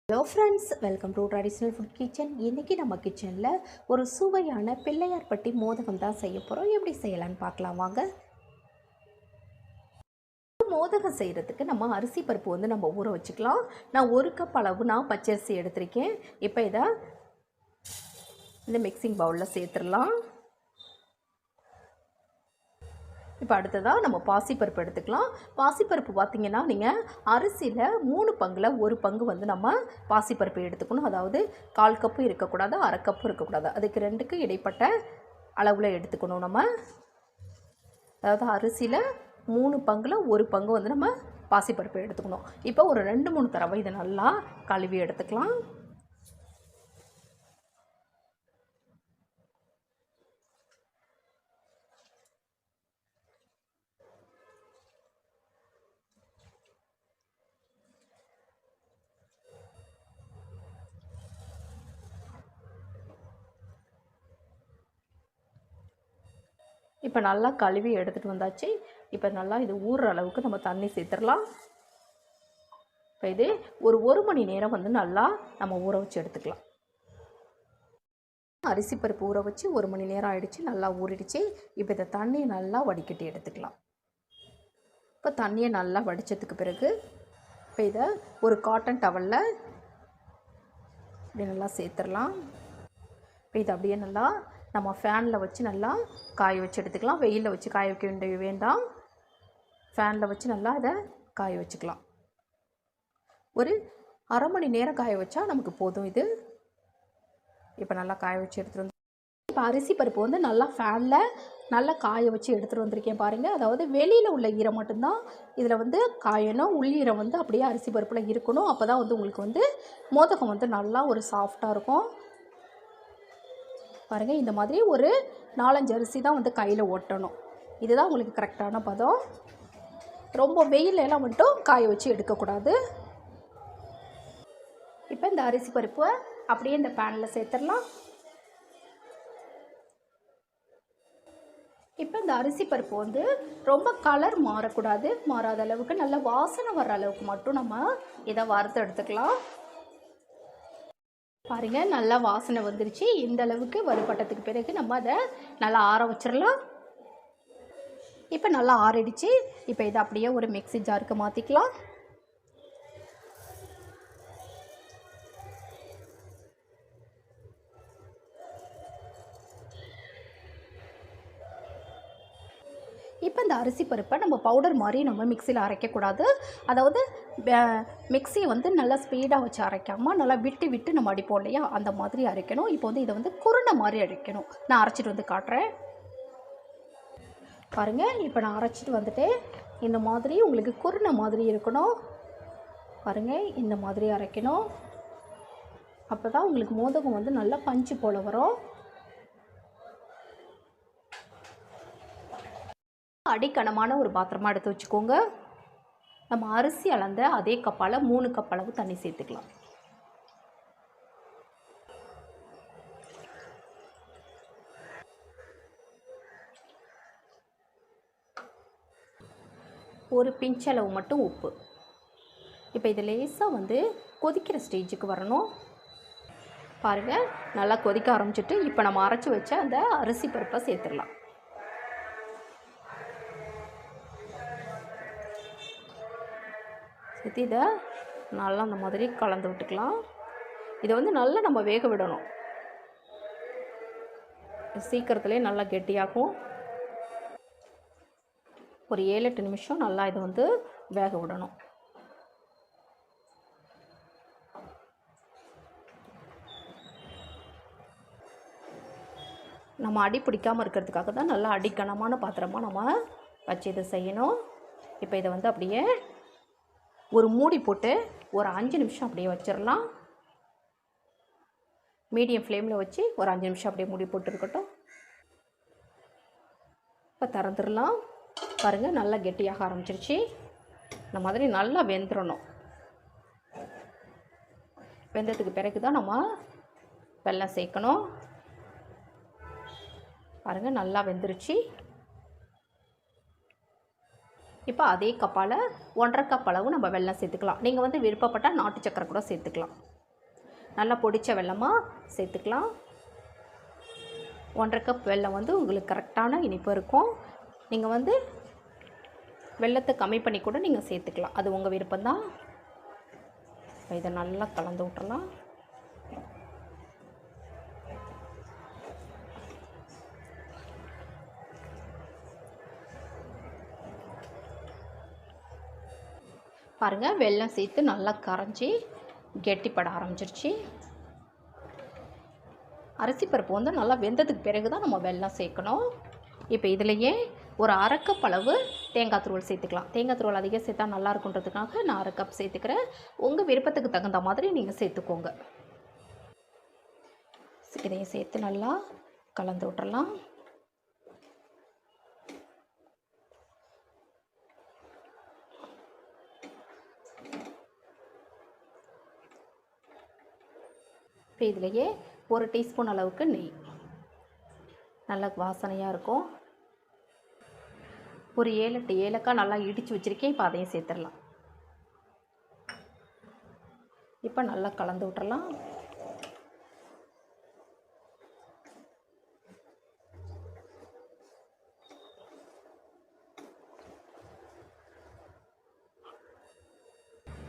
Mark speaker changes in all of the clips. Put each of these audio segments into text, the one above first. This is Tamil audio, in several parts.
Speaker 1: Hello friends, welcome to traditional food kitchen. இன்றைக்கி நம்ம கிச்சனில் ஒரு சுவையான பிள்ளையார்பட்டி மோதகம் தான் செய்ய போகிறோம். எப்படி செய்யலான்னு பார்க்கலாம் வாங்க. மோதகம் செய்கிறதுக்கு நம்ம அரிசி பருப்பு நம்ம ஊற வச்சுக்கலாம். நான் 1 கப் அளவு பச்சரிசி எடுத்திருக்கேன். இப்போ இதை இந்த மிக்சிங் பவுலில் சேர்த்துடலாம். இப்போ அடுத்ததாக நம்ம பாசிப்பருப்பு எடுத்துக்கலாம். பாசிப்பருப்பு பார்த்திங்கன்னா நீங்கள் அரிசியில் 3 பங்கில் 1 பங்கு நம்ம பாசிப்பருப்பு எடுத்துக்கணும். அதாவது 1/4 கப்பு இருக்கக்கூடாது, 1/2 கப்பு இருக்கக்கூடாது. அதுக்கு 2க்கு இடைப்பட்ட அளவில் எடுத்துக்கணும் நம்ம. அதாவது அரிசியில் 3 பங்கில் 1 பங்கு நம்ம பாசிப்பருப்பு எடுத்துக்கணும். இப்போ ஒரு 2-3 தடவை இதை நல்லா கழுவி எடுத்துக்கலாம். இப்போ நல்லா கழுவி எடுத்துகிட்டு வந்தாச்சு. இப்போ நல்லா இது ஊறுற அளவுக்கு நம்ம தண்ணி சேர்த்துடலாம். இப்போ இது ஒரு 1 மணி நேரம் நல்லா நம்ம ஊற வச்சு எடுத்துக்கலாம். அரிசி பருப்பு ஊற வச்சு 1 மணி நேரம் ஆகிடுச்சு, நல்லா ஊறிடுச்சு. இப்போ இந்த தண்ணியை நல்லா வடிகட்டி எடுத்துக்கலாம். இப்போ தண்ணியை நல்லா வடித்ததுக்கு பிறகு இப்போ இதை ஒரு காட்டன் டவலில் இப்படி நல்லா சேர்த்துடலாம். இப்போ இது அப்படியே நல்லா நம்ம ஃபேனில் வச்சு நல்லா காய வச்சு எடுத்துக்கலாம். வெயிலில் வச்சு காய வைக்க வேண்டாம், ஃபேனில் வச்சு நல்லா இதை காய வச்சுக்கலாம். ஒரு 1/2 மணி நேரம் காய வச்சா நமக்கு போதும் இது. இப்போ நல்லா காய வச்சு எடுத்துகிட்டு வந்து இப்போ அரிசி பருப்பு நல்லா ஃபேனில் நல்லா காய வச்சு எடுத்துகிட்டு வந்திருக்கேன் பாருங்கள். அதாவது வெளியில் உள்ள ஈரம் மட்டும்தான் இதில் காயணும். உள்ளீரம் அப்படியே அரிசி பருப்பில் இருக்கணும். அப்போ தான் உங்களுக்கு மோதகம் நல்லா ஒரு சாஃப்டாக இருக்கும். பாருங்கள், இந்த மாதிரி ஒரு 4-5 அரிசி தான் கையில் ஒட்டணும். இதுதான் உங்களுக்கு கரெக்டான பதம். ரொம்ப வெயிலெல்லாம் மட்டும் காய வச்சு எடுக்கக்கூடாது. இப்போ இந்த அரிசி பருப்பை அப்படியே இந்த பேனில் சேர்த்துடலாம். இப்போ இந்த அரிசி பருப்பு ரொம்ப கலர் மாறக்கூடாது, மாறாத அளவுக்கு நல்ல வாசனை வர்ற அளவுக்கு மட்டும் நம்ம இதை வறுத்து எடுத்துக்கலாம். பாருங்கள், நல்லா வாசனை வந்துருச்சு. இந்த அளவுக்கு வறுபட்டதுக்கு பிறகு நம்ம அதை நல்லா ஆற வச்சிடலாம். இப்போ நல்லா ஆறிடுச்சு. இப்போ இதை அப்படியே ஒரு மிக்ஸி ஜாருக்கு மாற்றிக்கலாம். இப்போ இந்த அரிசி பருப்பை நம்ம பவுடர் மாதிரி நம்ம மிக்சியில் அரைக்கக்கூடாது. அதாவது மிக்சியை நல்லா ஸ்பீடாக வச்சு அரைக்காமல் நல்லா விட்டு விட்டு நம்ம அடிப்போம் இல்லையா, அந்த மாதிரி அரைக்கணும். இப்போ இதை குருணை மாதிரி அரைக்கணும். நான் அரைச்சிட்டு காட்டுறேன் பாருங்கள். இப்போ நான் அரைச்சிட்டு வந்துட்டேன். இந்த மாதிரி உங்களுக்கு குருணை மாதிரி இருக்கணும். பாருங்கள், இந்த மாதிரி அரைக்கணும். அப்போ தான் உங்களுக்கு மோதகம் நல்லா பஞ்சு போல் வரும். அடிக்கனமான ஒரு பாத்திரமாக எடுத்து வச்சுக்கோங்க. நம்ம அரிசி அளந்த அதே கப்பால் 3 கப் அளவு தண்ணி சேர்த்துக்கலாம். ஒரு பிஞ்ச் அளவு மட்டும் உப்பு. இப்போ இது லேசாக கொதிக்கிற ஸ்டேஜுக்கு வரணும். பாருங்கள், நல்லா கொதிக்க ஆரம்பிச்சிட்டு இப்போ நம்ம அரைச்சி வச்ச அந்த அரிசி பருப்பை சேர்த்துடலாம். சேர்த்து இதை நல்லா அந்த மாதிரி கலந்து விட்டுக்கலாம். இதை நல்லா நம்ம வேக விடணும். சீக்கிரத்துலேயே நல்லா கெட்டியாகும். ஒரு 7-8 நிமிஷம் நல்லா இதை வேக விடணும். நம்ம அடி பிடிக்காமல் இருக்கிறதுக்காக தான் நல்லா அடிக்கனமான பாத்திரமாக நம்ம வச்சு இதை செய்யணும். இப்போ இதை அப்படியே ஒரு மூடி போட்டு ஒரு 5 நிமிஷம் அப்படியே வச்சிடலாம். மீடியம் ஃப்ளேமில் வச்சு ஒரு 5 நிமிஷம் அப்படியே மூடி போட்டு இருக்கட்டும். இப்போ திறந்துடலாம். பாருங்கள், நல்லா கெட்டியாக ஆரம்பிச்சிருச்சு. இந்த மாதிரி நல்லா வெந்துடணும். வெந்ததுக்கு பிறகு தான் நம்ம வெல்லம் சேர்க்கணும். பாருங்கள், நல்லா வெந்துருச்சு. இப்போ அதே கப்பால் 1.5 கப் அளவு நம்ம வெல்லம் சேர்த்துக்கலாம். நீங்கள் விருப்பப்பட்டால் நாட்டு சக்கரை கூட சேர்த்துக்கலாம். நல்லா பொடிச்ச வெல்லமாக சேர்த்துக்கலாம். 1.5 கப் வெல்லம் வந்து உங்களுக்கு கரெக்டான இனிப்பு இருக்கும். நீங்கள் வந்து வெல்லத்தை கம்மி பண்ணி கூட நீங்கள் சேர்த்துக்கலாம், அது உங்கள் விருப்பம்தான். இதை நல்லா கலந்து விட்டுறலாம். பாருங்கள், வெல்லம் சேர்த்து நல்லா கரைஞ்சி கெட்டிப்பட ஆரம்பிச்சிருச்சு. அரிசி பருப்பு வந்து நல்லா வெந்ததுக்கு பிறகு தான் நம்ம வெல்லம் சேர்க்கணும். இப்போ இதிலையே ஒரு 1/2 கப் அளவு தேங்காய் துருவல் சேர்த்துக்கலாம். தேங்காய் துருவல் அதிகம் சேர்த்தா நல்லா இருக்குன்றதுக்காக நான் 1/2 கப் சேர்த்துக்கிறேன். உங்கள் விருப்பத்துக்கு தகுந்த மாதிரி நீங்கள் சேர்த்துக்கோங்க. இதையும் சேர்த்து நல்லா கலந்து விட்டுறலாம். இப்போ இதிலையே 1 டீஸ்பூன் அளவுக்கு நெய், நல்ல வாசனையாக இருக்கும். ஒரு 7-8 ஏலக்காய் நல்லா இடித்து வச்சுருக்கேன். இப்போ அதையும் சேர்த்துடலாம். இப்போ நல்லா கலந்து விட்டுறலாம்.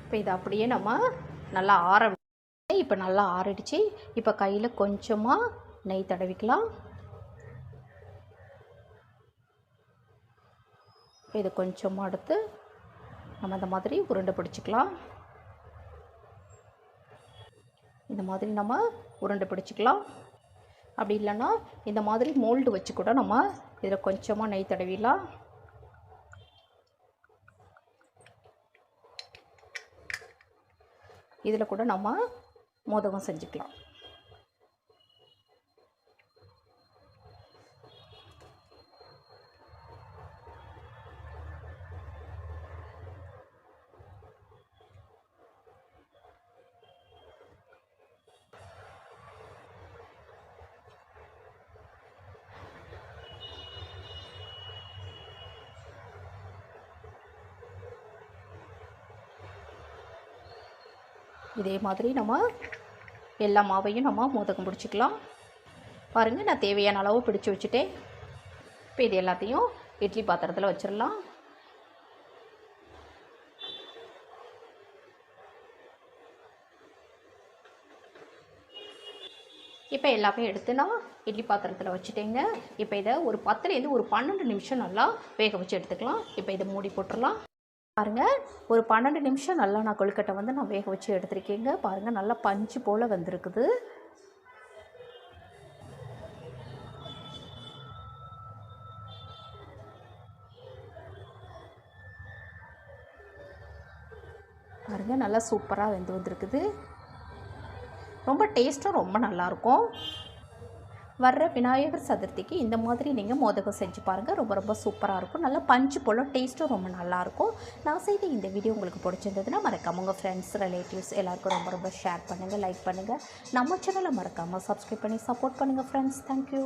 Speaker 1: இப்போ இதை அப்படியே நம்ம நல்லா இப்போ நல்லா ஆறிடுச்சு. இப்போ கையில் கொஞ்சமாக நெய் தடவிக்கலாம். இது கொஞ்சமாக எடுத்து நம்ம இந்த மாதிரி உருண்டை பிடிச்சிக்கலாம். இந்த மாதிரி நம்ம உருண்டை பிடிச்சிக்கலாம். அப்படி இல்லைன்னா இந்த மாதிரி மோல்டு வச்சு கூட நம்ம இதில் கொஞ்சமாக நெய் தடவிடலாம். இதில் கூட நம்ம மோதகம் செஞ்சுக்கலாம். இதே மாதிரி நம்ம எல்லா மாவையும் நம்ம மோதகம் பிடிச்சிக்கலாம். பாருங்கள், நான் தேவையான அளவு பிடிச்சி வச்சுட்டேன். இப்போ இது எல்லாத்தையும் இட்லி பாத்திரத்தில் வச்சிடலாம். இப்போ எல்லாமே எடுத்து நான் இட்லி பாத்திரத்தில் வச்சுட்டேங்க. இப்போ இதை ஒரு 10லேருந்து ஒரு 12 நிமிஷம் நல்லா வேக வச்சு எடுத்துக்கலாம். இப்போ இதை மூடி போட்டுடலாம். பாருங்கள், ஒரு 12 நிமிஷம் நல்லா நான் கொழுக்கட்டை வந்து நான் வேக வச்சு எடுத்துருக்கேங்க. பாருங்கள், நல்லா பஞ்சு போல் வந்திருக்குது. பாருங்கள், நல்லா சூப்பராக வெந்து வந்திருக்குது. ரொம்ப டேஸ்ட்டும் ரொம்ப நல்லாயிருக்கும். வர்ற விநாயகர் சதுர்த்திக்கு இந்த மாதிரி நீங்கள் மோதகம் செஞ்சு பாருங்கள். ரொம்ப ரொம்ப சூப்பராக இருக்கும். நல்லா பஞ்சு போல் டேஸ்ட்டும் ரொம்ப நல்லாயிருக்கும். நான் செய்த இந்த வீடியோ உங்களுக்கு பிடிச்சிருந்ததுன்னா மறக்காமல் உங்கள் ஃப்ரெண்ட்ஸ், ரிலேட்டிவ்ஸ் எல்லாருக்கும் ரொம்ப ரொம்ப ஷேர் பண்ணுங்கள், லைக் பண்ணுங்கள். நம்ம சேனலை மறக்காமல் சப்ஸ்கிரைப் பண்ணி சப்போர்ட் பண்ணுங்கள் ஃப்ரெண்ட்ஸ். தேங்க்யூ.